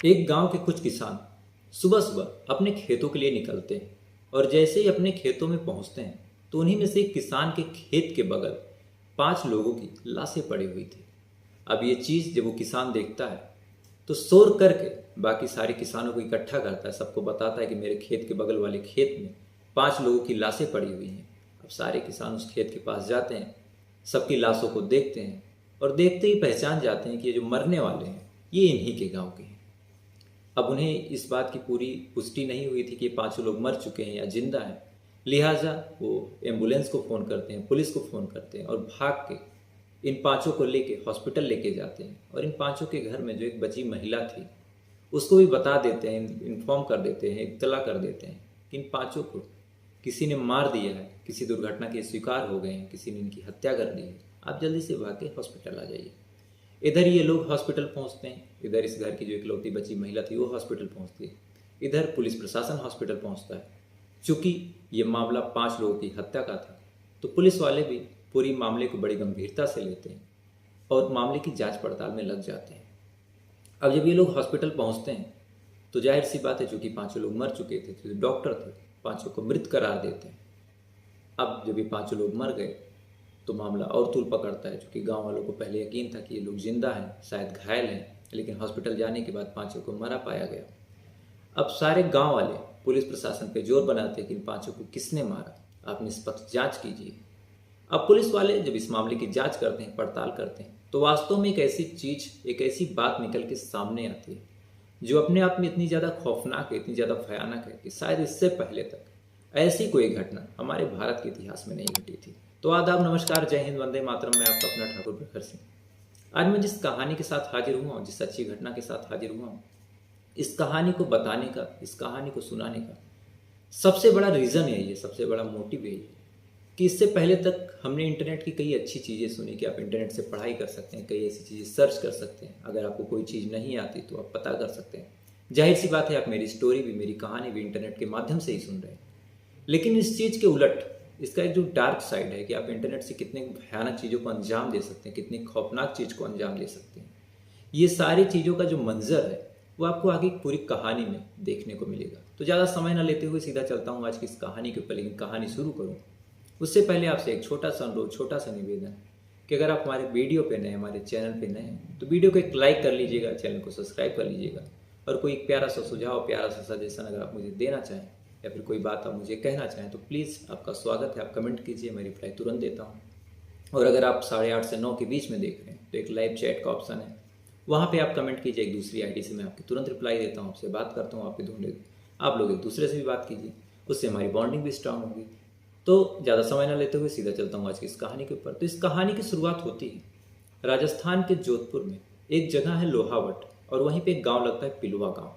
एक गांव के कुछ किसान सुबह सुबह अपने खेतों के लिए निकलते हैं और जैसे ही अपने खेतों में पहुंचते हैं तो उन्हीं में से एक किसान के खेत के बगल 5 लोगों की लाशें पड़ी हुई थी। अब ये चीज़ जब वो किसान देखता है तो शोर करके बाकी सारे किसानों को इकट्ठा करता है, सबको बताता है कि मेरे खेत के बगल वाले खेत में 5 लोगों की लाशें पड़ी हुई हैं। अब सारे किसान उस खेत के पास जाते हैं, सबकी लाशों को देखते हैं और देखते ही पहचान जाते हैं कि ये जो मरने वाले हैं ये इन्हीं के गांव के हैं। अब उन्हें इस बात की पूरी पुष्टि नहीं हुई थी कि ये 5 लोग मर चुके हैं या जिंदा हैं। लिहाजा वो एम्बुलेंस को फ़ोन करते हैं, पुलिस को फ़ोन करते हैं और भाग के इन 5 को लेके हॉस्पिटल लेके जाते हैं। और इन 5 के घर में जो एक बची महिला थी उसको भी बता देते हैं, इन्फॉर्म कर देते हैं, इत्तला कर देते हैं कि इन 5 को किसी ने मार दिया है, किसी दुर्घटना के शिकार हो गए हैं, किसी ने इनकी हत्या कर दी है। आप जल्दी से भाग के हॉस्पिटल आ जाइए। इधर ये लोग हॉस्पिटल पहुंचते हैं, इधर इस घर की जो इकलौती बची महिला थी वो हॉस्पिटल पहुंचती है, इधर पुलिस प्रशासन हॉस्पिटल पहुंचता है। चूंकि ये मामला 5 लोगों की हत्या का था तो पुलिस वाले भी पूरी मामले को बड़ी गंभीरता से लेते हैं और मामले की जांच पड़ताल में लग जाते हैं। अब जब ये लोग हॉस्पिटल पहुंचते हैं तो जाहिर सी बात है, चूंकि 5 लोग मर चुके थे तो डॉक्टर थे 5 को मृत करार देते हैं। अब जब ये 5 लोग मर गए तो मामला और तूल पकड़ता है, क्योंकि गांव वालों को पहले यकीन था कि ये लोग जिंदा हैं, शायद घायल हैं, लेकिन हॉस्पिटल जाने के बाद 5 को मरा पाया गया। अब सारे गांव वाले पुलिस प्रशासन पे जोर बनाते हैं कि इन 5 को किसने मारा, आप निष्पक्ष जांच कीजिए। अब पुलिस वाले जब इस मामले की जांच करते हैं, पड़ताल करते हैं, तो वास्तव में एक ऐसी चीज, एक ऐसी बात निकल के सामने आती है जो अपने आप में इतनी ज़्यादा खौफनाक है, इतनी ज़्यादा भयानक है कि शायद इससे पहले तक ऐसी कोई घटना हमारे भारत के इतिहास में नहीं घटी थी। तो आदाब, नमस्कार, जय हिंद, वंदे मातरम। मैं आपका अपना ठाकुर प्रखर सिंह। आज मैं जिस कहानी के साथ हाजिर हुआ हूँ, जिस सच्ची घटना के साथ हाजिर हुआ हूँ, इस कहानी को बताने का, इस कहानी को सुनाने का सबसे बड़ा रीज़न यही है, सबसे बड़ा मोटिव यही है कि इससे पहले तक हमने इंटरनेट की कई अच्छी चीज़ें सुनी कि आप इंटरनेट से पढ़ाई कर सकते हैं, कई ऐसी चीज़ें सर्च कर सकते हैं, अगर आपको कोई चीज़ नहीं आती तो आप पता कर सकते हैं। जाहिर सी बात है, आप मेरी स्टोरी भी, मेरी कहानी भी इंटरनेट के माध्यम से ही सुन रहे हैं। लेकिन इस चीज़ के उलट इसका एक जो डार्क साइड है कि आप इंटरनेट से कितने भयानक चीज़ों को अंजाम दे सकते हैं, कितनी खौफनाक चीज़ को अंजाम दे सकते हैं, ये सारी चीज़ों का जो मंजर है वो आपको आगे पूरी कहानी में देखने को मिलेगा। तो ज़्यादा समय ना लेते हुए सीधा चलता हूँ आज की इस कहानी के ऊपर। लेकिन कहानी शुरू करूँ उससे पहले आपसे एक छोटा सा अनुरोध, छोटा सा निवेदन कि अगर आप हमारे वीडियो पे नए, हमारे चैनल पे नए हैं तो वीडियो को एक लाइक कर लीजिएगा, चैनल को सब्सक्राइब कर लीजिएगा। और कोई प्यारा सा सुझाव, प्यारा सा सजेशन अगर आप मुझे देना चाहें या फिर कोई बात आप मुझे कहना चाहें तो प्लीज़ आपका स्वागत है, आप कमेंट कीजिए, मैं रिप्लाई तुरंत देता हूँ। और अगर आप 8:30 से 9 के बीच में देख रहे हैं तो एक लाइव चैट का ऑप्शन है, वहाँ पे आप कमेंट कीजिए, एक दूसरी आईडी से मैं आपकी तुरंत रिप्लाई देता हूँ, आपसे बात करता हूँ, आपके ढूंढे आप लोग एक दूसरे से भी बात कीजिए, उससे हमारी बॉन्डिंग भी स्ट्रांग होगी। तो ज़्यादा समय ना लेते हुए सीधा चलता हूँ आज की इस कहानी के ऊपर। तो इस कहानी की शुरुआत होती है राजस्थान के जोधपुर में। एक जगह है लोहावट और वहीं पे एक गांव लगता है पिलवा गांव।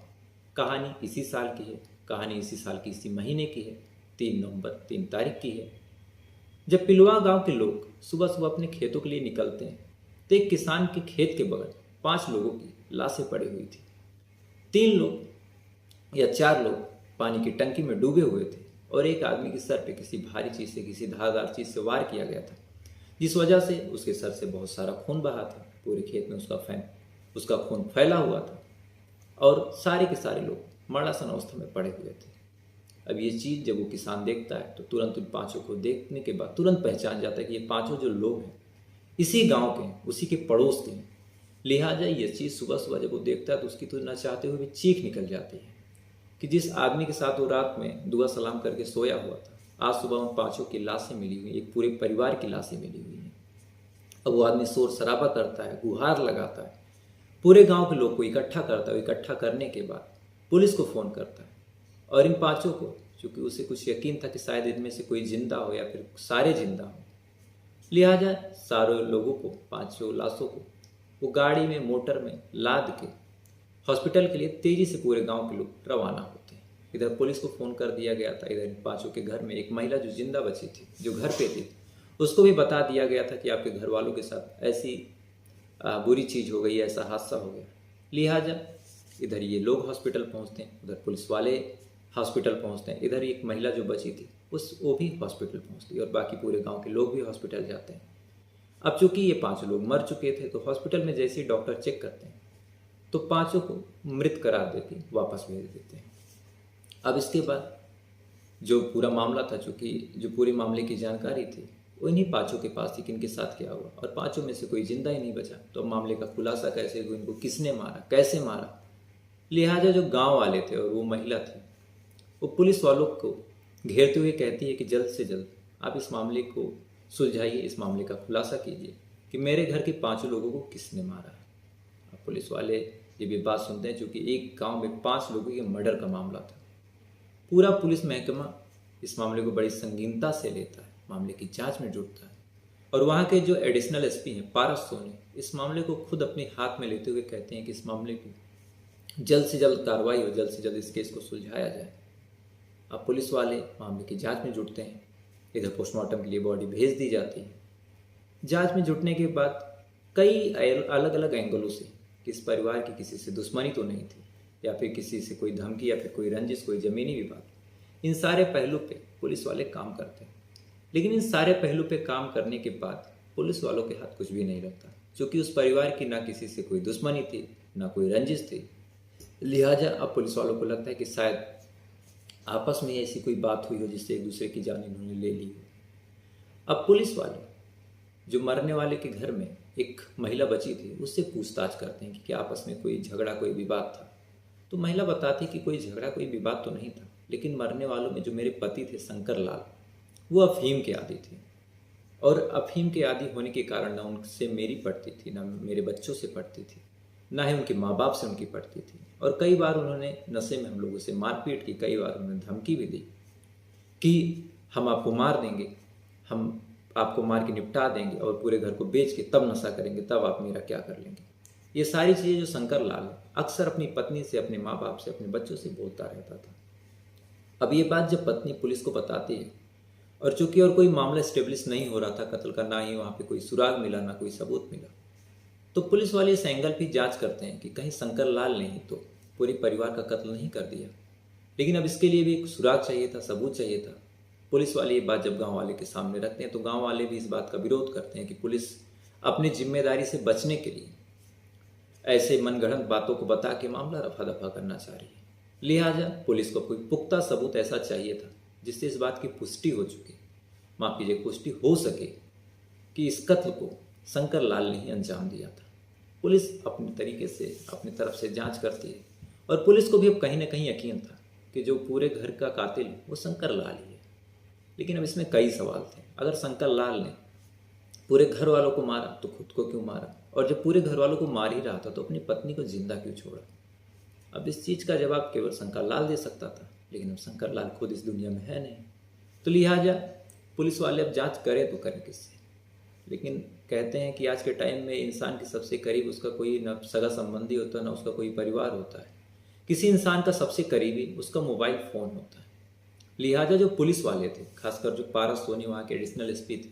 कहानी इसी साल की है, कहानी इसी साल की इसी महीने की है, 3 नवंबर, 3 तारीख की है। जब पिलवा गांव के लोग सुबह सुबह अपने खेतों के लिए निकलते हैं तो एक किसान के खेत के बगल 5 लोगों की लाशें पड़ी हुई थी। 3 लोग या 4 लोग पानी की टंकी में डूबे हुए थे और एक आदमी के सर पे किसी भारी चीज़ से, किसी धारदार चीज़ से वार किया गया था, जिस वजह से उसके सर से बहुत सारा खून बहा था। पूरे खेत में उसका खून फैला हुआ था और सारे के सारे लोग मरणासन अवस्था में पड़े हुए थे। अब ये चीज़ जब वो किसान देखता है तो तुरंत उन 5 को देखने के बाद तुरंत पहचान जाता है कि ये 5 जो लोग हैं इसी गांव के हैं, उसी के पड़ोस के हैं। लिहाजा ये चीज़ सुबह सुबह जब वो देखता है तो उसकी तो न चाहते हुए भी चीख निकल जाती है कि जिस आदमी के साथ वो रात में दुआ सलाम करके सोया हुआ था, आज सुबह उन 5 की लाशें मिली हुई, एक पूरे परिवार की लाशें मिली हुई हैं। अब वो आदमी शोर शराबा करता है, गुहार लगाता है, पूरे गांव के लोग को इकट्ठा करता है। इकट्ठा करने के बाद पुलिस को फ़ोन करता है और इन 5 को, चूँकि उसे कुछ यकीन था कि शायद इनमें से कोई जिंदा हो या फिर सारे जिंदा हो, लिहाजा सारे लोगों को, 5 लाशों को वो गाड़ी में, मोटर में लाद के हॉस्पिटल के लिए तेजी से पूरे गांव के लोग रवाना होते हैं। इधर पुलिस को फ़ोन कर दिया गया था, इधर इन 5 के घर में एक महिला जो जिंदा बची थी, जो घर पे थी, उसको भी बता दिया गया था कि आपके घर वालों के साथ ऐसी बुरी चीज़ हो गई, ऐसा हादसा हो गया। लिहाजा इधर ये लोग हॉस्पिटल पहुंचते हैं, उधर पुलिस वाले हॉस्पिटल पहुंचते हैं, इधर एक महिला जो बची थी वो भी हॉस्पिटल पहुंचती है और बाकी पूरे गांव के लोग भी हॉस्पिटल जाते हैं। अब चूंकि ये 5 लोग मर चुके थे तो हॉस्पिटल में जैसे ही डॉक्टर चेक करते हैं तो पांचों को मृत करार देके वापस भेज देते हैं। अब इसके बाद जो पूरा मामला था, चूँकि जो पूरे मामले की जानकारी थी वो इन्हीं पाँचों के पास थी कि इनके साथ क्या हुआ, और पाँचों में से कोई जिंदा ही नहीं बचा। तो अब मामले का खुलासा कैसे हुआ, इनको किसने मारा, कैसे मारा। लिहाजा जो गांव वाले थे और वो महिला थी, वो पुलिस वालों को घेरते हुए कहती है कि जल्द से जल्द आप इस मामले को सुलझाइए, इस मामले का खुलासा कीजिए कि मेरे घर के पाँचों लोगों को किसने मारा है। अब पुलिस वाले ये भी बात सुनते हैं, चूँकि एक गाँव में 5 लोगों के मर्डर का मामला था। पूरा पुलिस महकमा इस मामले को बड़ी संगीनता से लेता है, मामले की जांच में जुटता है, और वहाँ के जो एडिशनल एसपी हैं पारस सोनी, इस मामले को खुद अपने हाथ में लेते हुए कहते हैं कि इस मामले की जल्द से जल्द कार्रवाई हो, जल्द से जल्द इस केस को सुलझाया जाए। अब पुलिस वाले मामले की जांच में जुटते हैं। इधर पोस्टमार्टम के लिए बॉडी भेज दी जाती है। जांच में जुटने के बाद कई अलग अलग एंगलों से कि इस परिवार की किसी से दुश्मनी तो नहीं थी, या फिर किसी से कोई धमकी, या फिर कोई रंजिश, कोई ज़मीनी विवाद, इन सारे पहलू पे पुलिस वाले काम करते हैं। लेकिन इन सारे पहलू पे काम करने के बाद पुलिस वालों के हाथ कुछ भी नहीं लगता, क्योंकि उस परिवार की ना किसी से कोई दुश्मनी थी, ना कोई रंजिश थी। लिहाजा अब पुलिस वालों को लगता है कि शायद आपस में ऐसी कोई बात हुई हो जिससे एक दूसरे की जान इन्होंने ले ली हो। अब पुलिस वाले जो मरने वाले के घर में एक महिला बची थी उससे पूछताछ करते हैं कि क्या आपस में कोई झगड़ा, कोई विवाद था। तो महिला बताती कि कोई झगड़ा, कोई विवाद तो नहीं था, लेकिन मरने वालों में जो मेरे पति थे शंकर लाल, वो अफीम के आदी थे, और अफीम के आदी होने के कारण ना उनसे मेरी पड़ती थी, ना मेरे बच्चों से पड़ती थी, ना ही उनके माँ बाप से उनकी पड़ती थी। और कई बार उन्होंने नशे में हम लोगों से मारपीट की, कई बार उन्होंने धमकी भी दी कि हम आपको मार देंगे, हम आपको मार के निपटा देंगे, और पूरे घर को बेच के तब नशा करेंगे, तब आप मेरा क्या कर लेंगे। ये सारी चीज़ें जो शंकर लाल अक्सर अपनी पत्नी से, अपने माँ बाप से, अपने बच्चों से बोलता रहता था। अब ये बात जब पत्नी पुलिस को बताती है, और चूंकि और कोई मामला स्टेब्लिश नहीं हो रहा था कत्ल का, ना ही वहाँ पे कोई सुराग मिला, ना कोई सबूत मिला, तो पुलिस वाले इस एंगल की जांच करते हैं कि कहीं शंकर लाल ने ही तो पूरे परिवार का कत्ल नहीं कर दिया। लेकिन अब इसके लिए भी एक सुराग चाहिए था, सबूत चाहिए था। पुलिस वाले ये बात जब गांव वाले के सामने रखते हैं तो गांव वाले भी इस बात का विरोध करते हैं कि पुलिस अपनी जिम्मेदारी से बचने के लिए ऐसे मनगढ़ंत बातों को बता के मामला रफा दफा करना चाह रही है। लिहाजा पुलिस को कोई पुख्ता सबूत ऐसा चाहिए था जिससे इस बात की पुष्टि हो चुके, माफ कीजिए, पुष्टि हो सके कि इस कत्ल को शंकर लाल ने ही अंजाम दिया था। पुलिस अपने तरीके से, अपनी तरफ से जांच करती है, और पुलिस को भी अब कहीं ना कहीं यकीन था कि जो पूरे घर का कातिल वो शंकर लाल ही है। लेकिन अब इसमें कई सवाल थे। अगर शंकर लाल ने पूरे घर वालों को मारा तो खुद को क्यों मारा, और जब पूरे घर वालों को मार ही रहा था तो अपनी पत्नी को जिंदा क्यों छोड़ा। अब इस चीज़ का जवाब केवल शंकर लाल दे सकता था, लेकिन अब शंकर लाल खुद इस दुनिया में है नहीं। तो लिहाजा पुलिस वाले अब जांच करें तो करें किससे। लेकिन कहते हैं कि आज के टाइम में इंसान के सबसे करीब उसका कोई न सगा संबंधी होता है, ना उसका कोई परिवार होता है। किसी इंसान का सबसे करीबी उसका मोबाइल फ़ोन होता है। लिहाजा जो पुलिस वाले थे, खासकर जो पारस सोनी वहाँ के एडिशनल एसपी थे,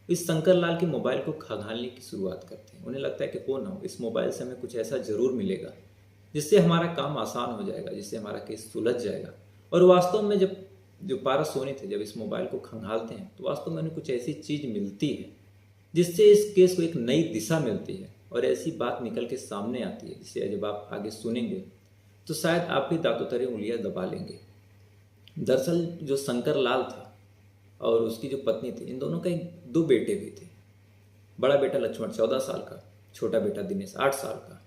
इस शंकर लाल के मोबाइल को खंगालने की शुरुआत करते हैं। उन्हें लगता है कि हो ना हो, इस मोबाइल से हमें कुछ ऐसा ज़रूर मिलेगा जिससे हमारा काम आसान हो जाएगा, जिससे हमारा केस सुलझ जाएगा। और वास्तव में जब जो पारस सोनी थे जब इस मोबाइल को खंगालते हैं तो वास्तव में उन्हें कुछ ऐसी चीज़ मिलती है जिससे इस केस को एक नई दिशा मिलती है, और ऐसी बात निकल के सामने आती है जिसे जब आप आगे सुनेंगे तो शायद आप भी दांतों तले उंगलियां दबा लेंगे। दरअसल जो शंकर लाल था और उसकी जो पत्नी थी, इन दोनों के 2 बेटे भी थे। बड़ा बेटा लक्ष्मण 14 साल का, छोटा बेटा दिनेश 8 साल का।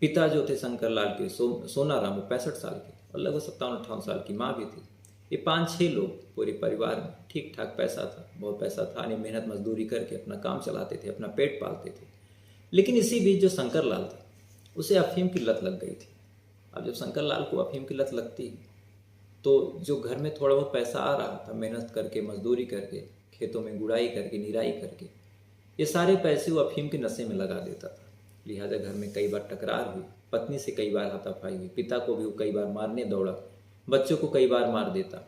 पिता जो थे शंकर लाल के सोनाराम, वो 65 साल के, और लगभग 57-58 साल की माँ भी थी। ये 5-6 लोग पूरे परिवार में, ठीक ठाक पैसा था, बहुत पैसा था, यानी मेहनत मजदूरी करके अपना काम चलाते थे, अपना पेट पालते थे। लेकिन इसी बीच जो शंकर लाल था उसे अफीम की लत लग गई थी। अब जब शंकर लाल को अफीम की लत लगती है तो जो घर में थोड़ा बहुत पैसा आ रहा था, मेहनत करके, मजदूरी करके, खेतों में गुड़ाई करके, निराई करके, ये सारे पैसे वो अफीम के नशे में लगा देता था। लिहाजा घर में कई बार टकरार हुई, पत्नी से कई बार हाथापाई हुई, पिता को भी वो कई बार मारने दौड़ा, बच्चों को कई बार मार देता।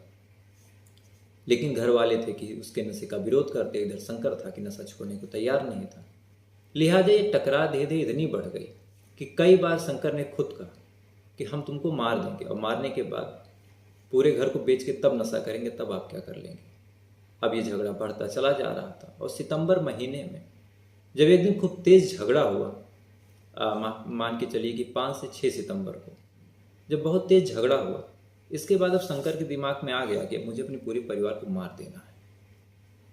लेकिन घर वाले थे कि उसके नशे का विरोध करते, इधर शंकर था कि नशा छोड़ने को तैयार नहीं था। लिहाजा ये टकरार धीरे धीरे इतनी बढ़ गई कि कई बार शंकर ने खुद कहा कि हम तुमको मार देंगे, और मारने के बाद पूरे घर को बेच के तब नशा करेंगे, तब आप क्या कर लेंगे। अब ये झगड़ा बढ़ता चला जा रहा था, और सितंबर महीने में जब एक दिन खूब तेज झगड़ा हुआ, मान के चलिए कि 5 से 6 सितंबर को जब बहुत तेज झगड़ा हुआ, इसके बाद अब शंकर के दिमाग में आ गया कि अब मुझे अपने पूरे परिवार को मार देना है।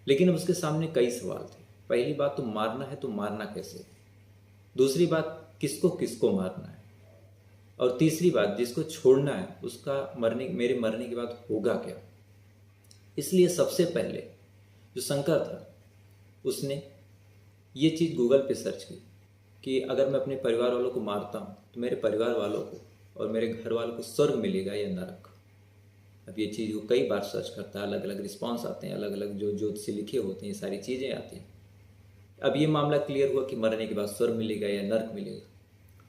लेकिन अब उसके सामने कई सवाल थे। पहली बात तो मारना है तो मारना कैसे, दूसरी बात किसको किसको मारना है, और तीसरी बात जिसको छोड़ना है उसका मेरे मरने के बाद होगा क्या। इसलिए सबसे पहले जो शंकर था उसने ये चीज़ गूगल पे सर्च की कि अगर मैं अपने परिवार वालों को मारता हूँ तो मेरे परिवार वालों को और मेरे घर वालों को स्वर्ग मिलेगा या नरक। अब ये चीज़ वो कई बार सर्च करता है, अलग अलग रिस्पॉन्स आते हैं, अलग अलग जो ज्योतिषी लिखे होते हैं, ये सारी चीज़ें आती हैं। अब ये मामला क्लियर हुआ कि मरने के बाद स्वर्ग मिलेगा या नरक मिलेगा।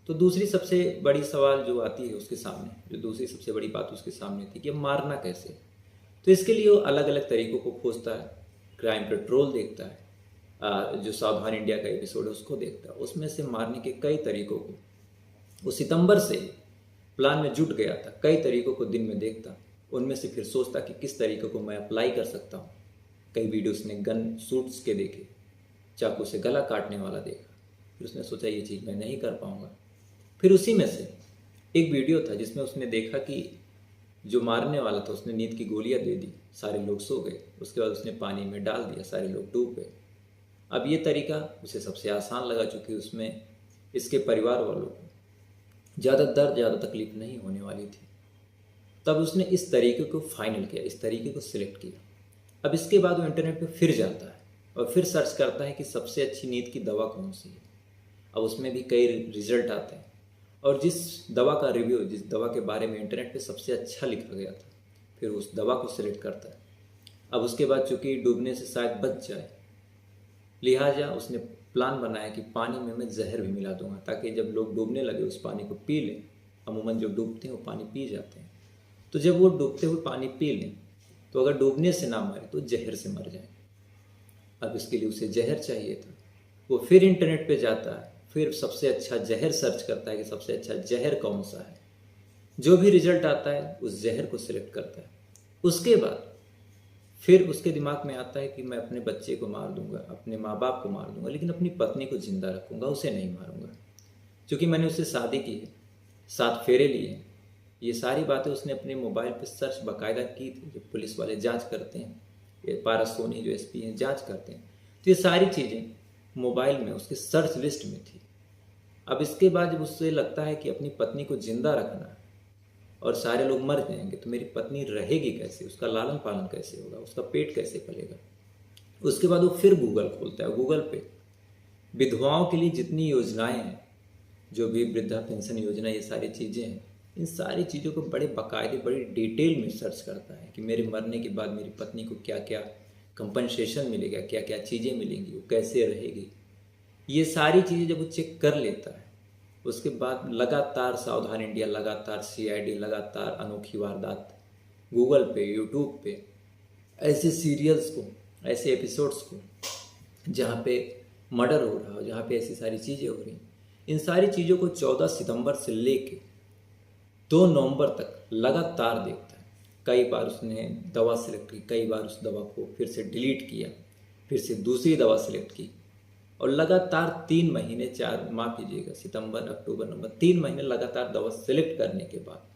तो दूसरी सबसे बड़ी सवाल जो आती है उसके सामने, जो दूसरी सबसे बड़ी बात उसके सामने थी कि मारना कैसे। तो इसके लिए वो अलग अलग तरीकों को खोजता है। क्राइम पेट्रोल देखता है, जो सावधान इंडिया का एपिसोड है उसको देखता है, उसमें से मारने के कई तरीकों को वो सितंबर से प्लान में जुट गया था। कई तरीकों को दिन में देखता, उनमें से फिर सोचता कि किस तरीके को मैं अप्लाई कर सकता हूँ। कई वीडियो उसने गन शूट्स के देखे, चाकू से गला काटने वाला देखा, फिर उसने सोचा ये चीज़ मैं नहीं कर पाऊँगा। फिर उसी में से एक वीडियो था जिसमें उसने देखा कि जो मारने वाला था उसने नींद की गोलियां दे दी, सारे लोग सो गए। उसके बाद उसने पानी में डाल दिया, सारे लोग डूब गए। अब ये तरीका उसे सबसे आसान लगा, चूँकि उसमें इसके परिवार वालों को ज़्यादा दर्द, ज़्यादा तकलीफ नहीं होने वाली थी। तब उसने इस तरीके को फाइनल किया, इस तरीके को सिलेक्ट किया। अब इसके बाद वो इंटरनेट पे फिर जाता है और फिर सर्च करता है कि सबसे अच्छी नींद की दवा कौन सी है। अब उसमें भी कई रिजल्ट आते हैं, और जिस दवा का रिव्यू, जिस दवा के बारे में इंटरनेट पे सबसे अच्छा लिखा गया था, फिर उस दवा को सिलेक्ट करता है। अब उसके बाद चूँकि डूबने से शायद बच जाए, लिहाजा उसने प्लान बनाया कि पानी में मैं जहर भी मिला दूंगा, ताकि जब लोग डूबने लगे उस पानी को पी लें। अमूमन जो डूबते हैं वो पानी पी जाते हैं, तो जब वो डूबते हुए पानी पी लें तो अगर डूबने से ना मरे तो जहर से मर जाए। अब इसके लिए उसे जहर चाहिए था। वो फिर इंटरनेट पे जाता है, फिर सबसे अच्छा जहर सर्च करता है कि सबसे अच्छा जहर कौन सा है। जो भी रिजल्ट आता है उस जहर को सिलेक्ट करता है। उसके बाद फिर उसके दिमाग में आता है कि मैं अपने बच्चे को मार दूंगा, अपने माँ बाप को मार दूंगा, लेकिन अपनी पत्नी को जिंदा रखूंगा, उसे नहीं मारूंगा, क्योंकि मैंने उससे शादी की है, 7 फेरे लिए हैं। ये सारी बातें उसने अपने मोबाइल पर सर्च बाकायदा की थी। जो पुलिस वाले जांच करते हैं, ये पारस सोनी जो एसपी हैं जांच करते हैं, तो ये सारी चीज़ें मोबाइल में उसके सर्च लिस्ट में थी। अब इसके बाद जब उससे लगता है कि अपनी पत्नी को जिंदा रखना है और सारे लोग मर जाएंगे, तो मेरी पत्नी रहेगी कैसे, उसका लालन पालन कैसे होगा, उसका पेट कैसे पलेगा। उसके बाद वो फिर गूगल खोलता है। गूगल पे विधवाओं के लिए जितनी योजनाएं हैं, जो भी वृद्धा पेंशन योजना, ये सारी चीज़ें हैं, इन सारी चीज़ों को बड़े बाकायदे, बड़ी डिटेल में सर्च करता है कि मेरे मरने के बाद मेरी पत्नी को क्या क्या कंपनसेशन मिलेगा, क्या क्या चीज़ें मिलेंगी, वो कैसे रहेगी। ये सारी चीज़ें जब वो चेक कर लेता है, उसके बाद लगातार सावधान इंडिया, लगातार CID, लगातार अनोखी वारदात, गूगल पे, यूट्यूब पे ऐसे सीरियल्स को, ऐसे एपिसोड्स को जहाँ पे मर्डर हो रहा हो, जहाँ पे ऐसी सारी चीज़ें हो रही, इन सारी चीज़ों को 14 सितंबर से लेके 2 नवंबर तक लगातार देखता है। कई बार उसने दवा सिलेक्ट की, कई बार उस दवा को फिर से डिलीट किया, फिर से दूसरी दवा सिलेक्ट की, और लगातार 3 महीने, 4, माफ़ कीजिएगा, सितंबर, अक्टूबर, नवंबर, 3 महीने लगातार दवा सेलेक्ट करने के बाद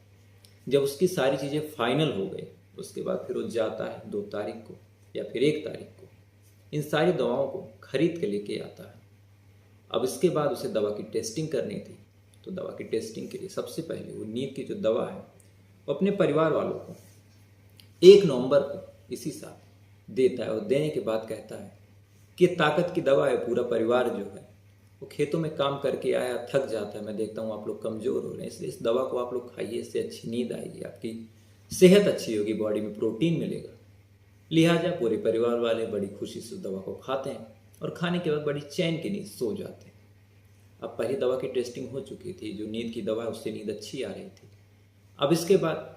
जब उसकी सारी चीज़ें फाइनल हो गई, उसके बाद फिर वो जाता है 2 तारीख को या फिर 1 तारीख को, इन सारी दवाओं को खरीद के लेके आता है। अब इसके बाद उसे दवा की टेस्टिंग करनी थी, तो दवा की टेस्टिंग के लिए सबसे पहले वो नींद की जो दवा है वो अपने परिवार वालों को 1 नवंबर को इसी साल देता है, और देने के बाद कहता है कि ताकत की दवा है। पूरा परिवार जो है वो खेतों में काम करके आया, थक जाता है, मैं देखता हूँ आप लोग कमज़ोर हो रहे हैं, इसलिए इस दवा को आप लोग खाइए, इससे अच्छी नींद आएगी, आपकी सेहत अच्छी होगी, बॉडी में प्रोटीन मिलेगा। लिहाजा पूरे परिवार वाले बड़ी खुशी से उस दवा को खाते हैं, और खाने के बाद बड़ी चैन की नींद सो जाते हैं। अब पहली दवा की टेस्टिंग हो चुकी थी, जो नींद की दवा है उससे नींद अच्छी आ रही थी। अब इसके बाद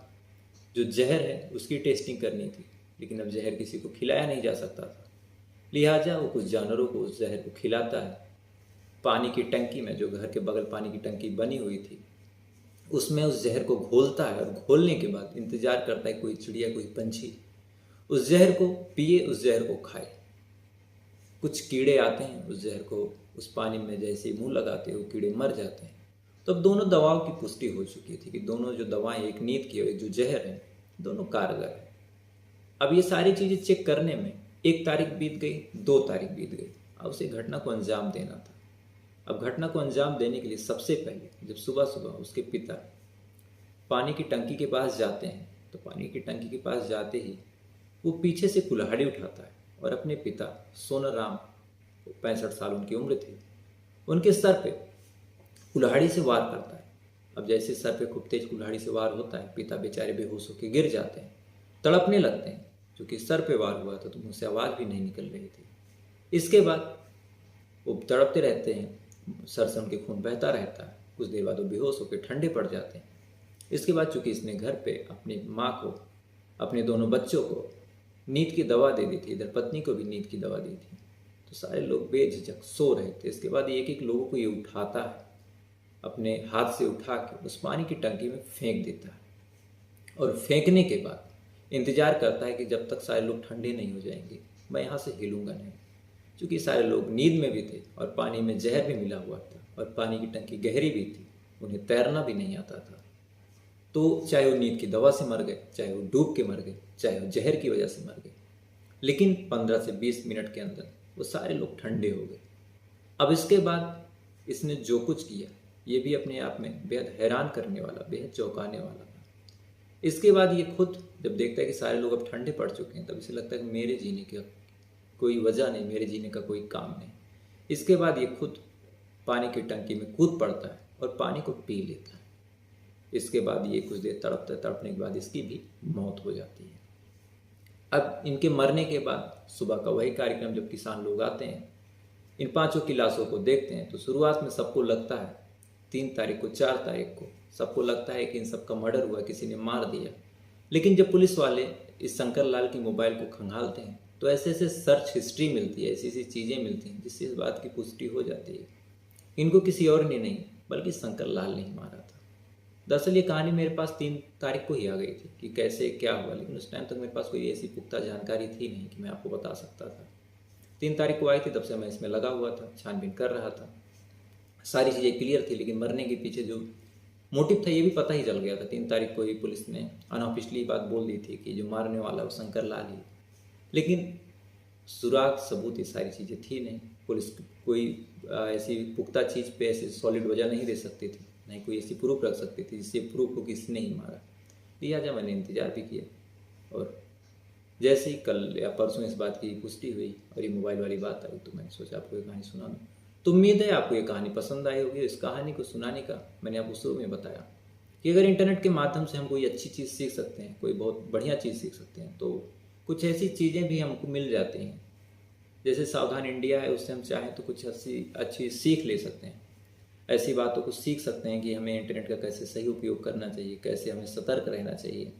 जो जहर है उसकी टेस्टिंग करनी थी, लेकिन अब जहर किसी को खिलाया नहीं जा सकता था। लिहाजा वो कुछ जानवरों को उस जहर को खिलाता है। पानी की टंकी में, जो घर के बगल पानी की टंकी बनी हुई थी, उसमें उस जहर को घोलता है, और घोलने के बाद इंतजार करता है कोई चिड़िया, कोई पंछी उस जहर को पिए, उस जहर को खाए। कुछ कीड़े आते हैं, उस जहर को उस पानी में जैसे ही मुंह लगाते हैं वो कीड़े मर जाते हैं। तो अब दोनों दवाओं की पुष्टि हो चुकी थी कि दोनों जो दवाएं, एक नींद की और एक जो जहर है, दोनों कारगर है। अब ये सारी चीज़ें चेक करने में 1 तारीख बीत गई, 2 तारीख बीत गई। अब उसे घटना को अंजाम देना था। अब घटना को अंजाम देने के लिए सबसे पहले जब सुबह सुबह उसके पिता पानी की टंकी के पास जाते हैं, तो पानी की टंकी के पास जाते ही वो पीछे से कुल्हाड़ी उठाता है और अपने पिता सोनाराम, 65 साल उनकी उम्र थी, उनके सर पे कुल्हाड़ी से वार करता है। अब जैसे सर पे खूब तेज कुल्हाड़ी से वार होता है, पिता बेचारे बेहोश होकर गिर जाते हैं, तड़पने लगते हैं, क्योंकि सर पे वार हुआ था तो मुंह से आवाज़ भी नहीं निकल रही थी। इसके बाद वो तड़पते रहते हैं, सर से उनके खून बहता रहता है। कुछ देर बाद वो बेहोश होकर ठंडे पड़ जाते हैं। इसके बाद चूंकि इसने घर पे अपनी माँ को, अपने दोनों बच्चों को नींद की दवा दे दी थी, इधर पत्नी को भी नींद की दवा दी थी, तो सारे लोग बेझिझक सो रहे थे। इसके बाद एक एक लोगों को ये उठाता है, अपने हाथ से उठा के उस पानी की टंकी में फेंक देता है और फेंकने के बाद इंतजार करता है कि जब तक सारे लोग ठंडे नहीं हो जाएंगे मैं यहाँ से हिलूंगा नहीं। क्योंकि सारे लोग नींद में भी थे और पानी में जहर भी मिला हुआ था और पानी की टंकी गहरी भी थी, उन्हें तैरना भी नहीं आता था। तो चाहे वो नींद की दवा से मर गए, चाहे वो डूब के मर गए, चाहे वो जहर की वजह से मर गए, लेकिन 15 से 20 मिनट के अंदर वो सारे लोग ठंडे हो गए। अब इसके बाद इसने जो कुछ किया ये भी अपने आप में बेहद हैरान करने वाला, बेहद चौंकाने वाला था। इसके बाद ये खुद जब देखता है कि सारे लोग अब ठंडे पड़ चुके हैं, तब इसे लगता है कि मेरे जीने का कोई वजह नहीं, मेरे जीने का कोई काम नहीं। इसके बाद ये खुद पानी की टंकी में कूद पड़ता है और पानी को पी लेता है। इसके बाद ये कुछ देर तड़पने के बाद इसकी भी मौत हो जाती है। अब इनके मरने के बाद सुबह का वही कार्यक्रम, जब किसान लोग आते हैं, इन पांचों की लाशों को देखते हैं, तो शुरुआत में सबको लगता है 3 तारीख को, 4 तारीख को सबको लगता है कि इन सबका मर्डर हुआ, किसी ने मार दिया। लेकिन जब पुलिस वाले इस शंकर लाल की मोबाइल को खंगालते हैं तो ऐसे ऐसे सर्च हिस्ट्री मिलती है, ऐसी ऐसी चीज़ें मिलती हैं जिससे इस बात की पुष्टि हो जाती है इनको किसी और ने नहीं बल्कि शंकर लाल ने ही मारा था। दरअसल ये कहानी मेरे पास 3 तारीख को ही आ गई थी कि कैसे क्या हुआ, लेकिन उस टाइम तक मेरे पास कोई ऐसी पुख्ता जानकारी थी नहीं कि मैं आपको बता सकता था। 3 तारीख को आई थी, तब से मैं इसमें लगा हुआ था, छानबीन कर रहा था, सारी चीज़ें क्लियर थी। लेकिन मरने के पीछे जो मोटिव था ये भी पता ही चल गया था। 3 तारीख को ही पुलिस ने अनऑफिशियली बात बोल दी थी कि जो मारने वाला वो शंकर लाल ही, लेकिन सुराग सबूत ये सारी चीज़ें थी नहीं। पुलिस कोई ऐसी पुख्ता चीज़ पे ऐसी सॉलिड वजह नहीं दे सकती थी, नहीं कोई ऐसी प्रूफ रख सकती थी जिससे प्रूफ हो कि इसने ही मारा। लिहाजा मैंने इंतज़ार भी किया और जैसे ही कल या परसों इस बात की पुष्टि हुई और ये मोबाइल वाली बात आई, तो मैंने सोचा आपको ये कहानी सुना दूँ। तो उम्मीद है आपको ये कहानी पसंद आई होगी। इस कहानी को सुनाने का मैंने आपको शुरू में बताया कि अगर इंटरनेट के माध्यम से हम कोई अच्छी चीज़ सीख सकते हैं, कोई बहुत बढ़िया चीज़ सीख सकते हैं, तो कुछ ऐसी चीज़ें भी हमको मिल जाती हैं। जैसे सावधान इंडिया है, उससे हम चाहें तो कुछ अच्छी सीख ले सकते हैं। ऐसी बातों को सीख सकते हैं कि हमें इंटरनेट का कैसे सही उपयोग करना चाहिए, कैसे हमें सतर्क रहना चाहिए,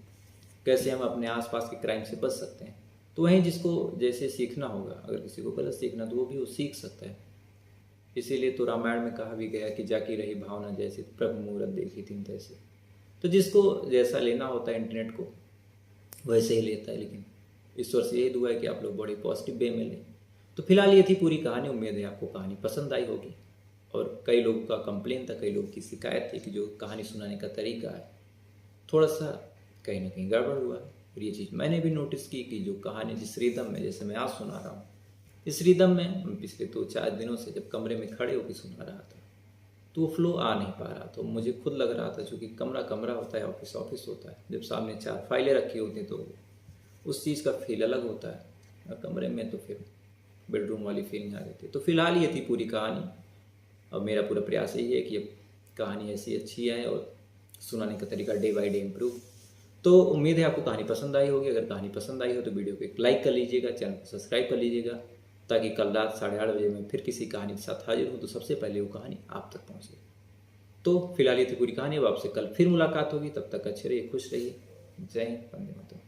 कैसे हम अपने आसपास के क्राइम से बच सकते हैं। तो वहीं जिसको जैसे सीखना होगा, अगर किसी को गलत सीखना तो वो भी वो सीख सकता है। इसीलिए तो रामायण में कहा भी गया कि जाकी रही भावना जैसे, प्रभु मुहूर्त देखी तीन तैसे। तो जिसको जैसा लेना होता है इंटरनेट को वैसे ही लेता है। लेकिन ईश्वर से यही दुआ है कि आप लोग बड़ी पॉजिटिव वे में लें। तो फिलहाल ये थी पूरी कहानी। उम्मीद है आपको कहानी पसंद आई होगी। और कई लोगों का कंप्लेन था, कई लोगों की शिकायत थी कि जो कहानी सुनाने का तरीका है थोड़ा सा कहीं ना कहीं गड़बड़ हुआ है। और ये चीज़ मैंने भी नोटिस की कि जो कहानी जिस रिदम में, जैसे मैं आज सुना रहा हूँ, इस रिदम में मैं पिछले 2-4 दिनों से जब कमरे में खड़े होकर सुना रहा था तो वो फ्लो आ नहीं पा रहा। तो मुझे खुद लग रहा था, चूँकि कमरा कमरा होता है, ऑफिस ऑफिस होता है, जब सामने 4 फाइलें रखी होती हैं तो उस चीज़ का फील अलग होता है, और कमरे में तो फिर बेडरूम वाली फीलिंग आ जाती है। तो फिलहाल ये थी पूरी कहानी। और मेरा पूरा प्रयास यही है कि अब कहानी ऐसी अच्छी आए और सुनाने का तरीका डे बाय डे इम्प्रूव। तो उम्मीद है आपको कहानी पसंद आई होगी। अगर कहानी पसंद आई हो तो वीडियो को एक लाइक कर लीजिएगा, चैनल को सब्सक्राइब कर लीजिएगा, ताकि कल रात 8:30 बजे मैं फिर किसी कहानी के साथ हाजिर हूँ तो सबसे पहले वो कहानी आप तक पहुँचे। तो फिलहाल ये थी पूरी कहानी। अब आपसे कल फिर मुलाकात होगी। तब तक अच्छे रहिए, खुश रहिए। जय हिंद, वंदे मातरम।